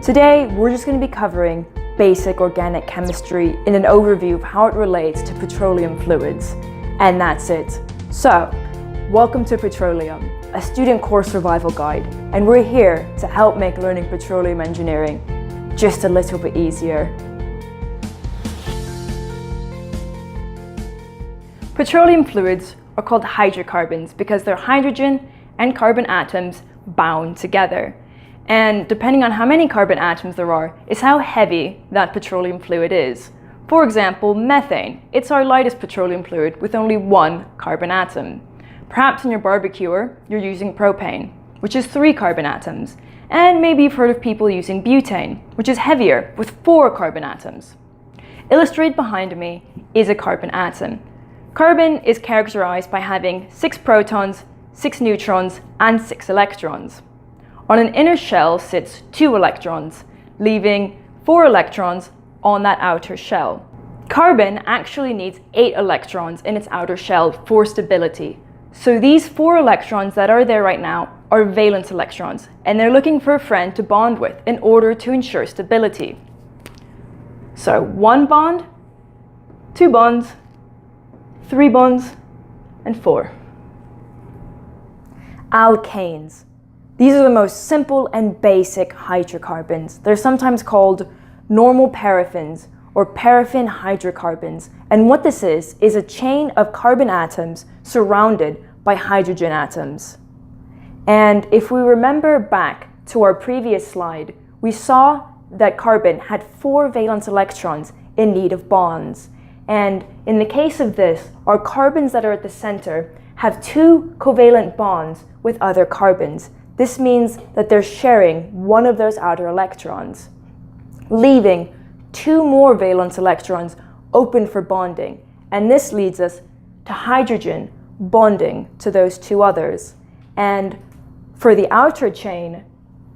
Today, we're just going to be covering basic organic chemistry in an overview of how it relates to petroleum fluids. And that's it. So, welcome to Petrole-um, a student course survival guide, and we're here to help make learning petroleum engineering just a little bit easier. Petroleum fluids are called hydrocarbons because they're hydrogen and carbon atoms bound together. And depending on how many carbon atoms there are, is how heavy that petroleum fluid is. For example, methane. It's our lightest petroleum fluid with only one carbon atom. Perhaps in your barbecuer, you're using propane, which is 3 carbon atoms. And maybe you've heard of people using butane, which is heavier with 4 carbon atoms. Illustrated behind me is a carbon atom. Carbon is characterized by having 6 protons, 6 neutrons, and 6 electrons. On an inner shell sits 2 electrons, leaving 4 electrons on that outer shell. Carbon actually needs 8 electrons in its outer shell for stability. So these 4 electrons that are there right now are valence electrons, and they're looking for a friend to bond with in order to ensure stability. So 1 bond, 2 bonds, 3 bonds, and 4. Alkanes. These are the most simple and basic hydrocarbons. They're sometimes called normal paraffins or paraffin hydrocarbons. And what this is a chain of carbon atoms surrounded by hydrogen atoms. And if we remember back to our previous slide, we saw that carbon had 4 valence electrons in need of bonds. And in the case of this, our carbons that are at the center have 2 covalent bonds with other carbons. This means that they're sharing one of those outer electrons, leaving 2 more valence electrons open for bonding. And this leads us to hydrogen bonding to those 2 others. And for the outer chain,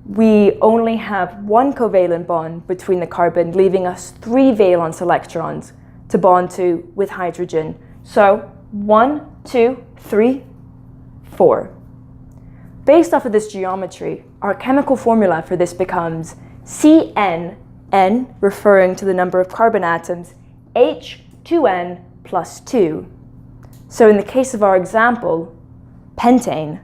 we only have 1 covalent bond between the carbon, leaving us 3 valence electrons to bond to with hydrogen. So 1, 2, 3, 4. Based off of this geometry, our chemical formula for this becomes CN, N referring to the number of carbon atoms, H2N plus 2. So in the case of our example, pentane,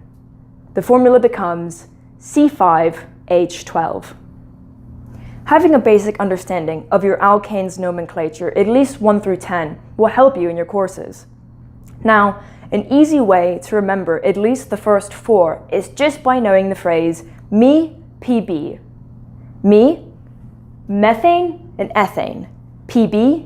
the formula becomes C5H12. Having a basic understanding of your alkanes nomenclature, at least 1 through 10, will help you in your courses. Now, an easy way to remember at least the first 4 is just by knowing the phrase me, PB. Me, methane and ethane. PB,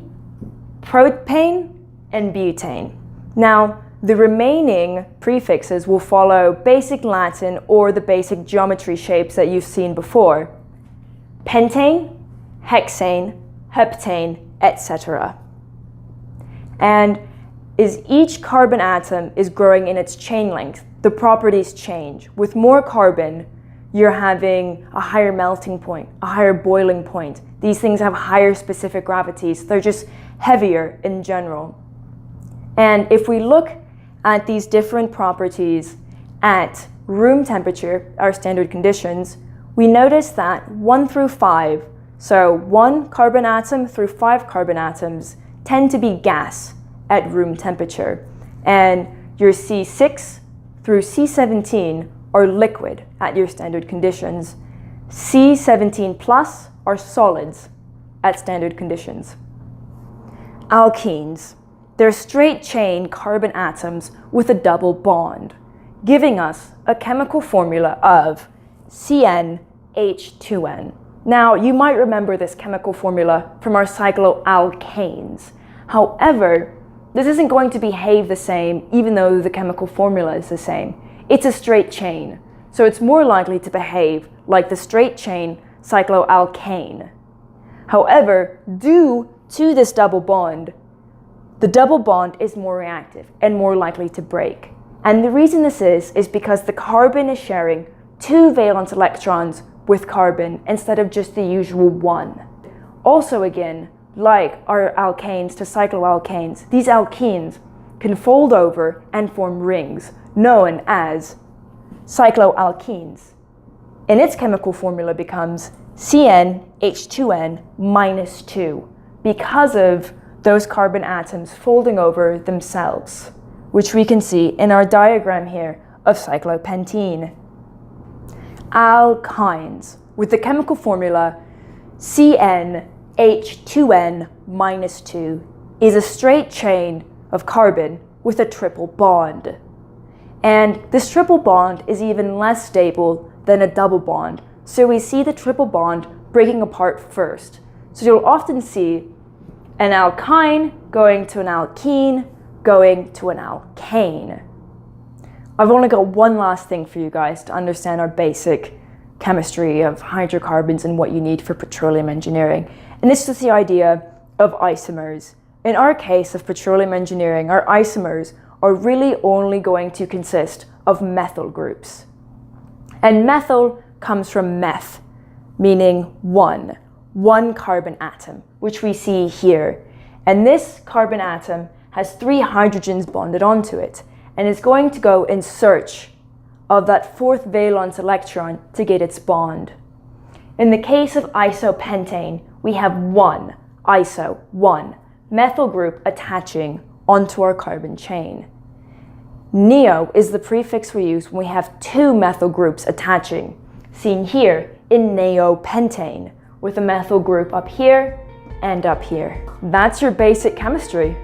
propane and butane. Now, the remaining prefixes will follow basic Latin or the basic geometry shapes that you've seen before. Pentane, hexane, heptane, etc. And as each carbon atom is growing in its chain length, the properties change. With more carbon, you're having a higher melting point, a higher boiling point. These things have higher specific gravities. They're just heavier in general. And if we look at these different properties at room temperature, our standard conditions, we notice that 1 through 5, so 1 carbon atom through 5 carbon atoms, tend to be gas at room temperature. And your C6 through C17 are liquid at your standard conditions. C17 plus are solids at standard conditions. Alkenes. They're straight chain carbon atoms with a double bond, giving us a chemical formula of CnH2n. Now, you might remember this chemical formula from our cycloalkanes. However, this isn't going to behave the same even though the chemical formula is the same. It's a straight chain, so it's more likely to behave like the straight chain cycloalkane. However, due to this double bond, the double bond is more reactive and more likely to break. And the reason this is because the carbon is sharing 2 valence electrons with carbon instead of just the usual 1. Also again, like our alkanes to cycloalkanes, these alkenes can fold over and form rings known as cycloalkenes. and its chemical formula becomes CnH2n minus 2 because of those carbon atoms folding over themselves, which we can see in our diagram here of cyclopentene. Alkynes, with the chemical formula CnH2n minus 2, is a straight chain of carbon with a triple bond. And this triple bond is even less stable than a double bond, so we see the triple bond breaking apart first. So you'll often see an alkyne going to an alkene going to an alkane. I've only got one last thing for you guys to understand our basic chemistry of hydrocarbons and what you need for petroleum engineering. And this is the idea of isomers. In our case of petroleum engineering, our isomers are really only going to consist of methyl groups. And methyl comes from meth, meaning one carbon atom, which we see here. And this carbon atom has 3 hydrogens bonded onto it, and is going to go in search of that 4th valence electron to get its bond. In the case of isopentane, we have one methyl group attaching onto our carbon chain. Neo is the prefix we use when we have 2 methyl groups attaching, seen here in neopentane, with a methyl group up here and up here. That's your basic chemistry.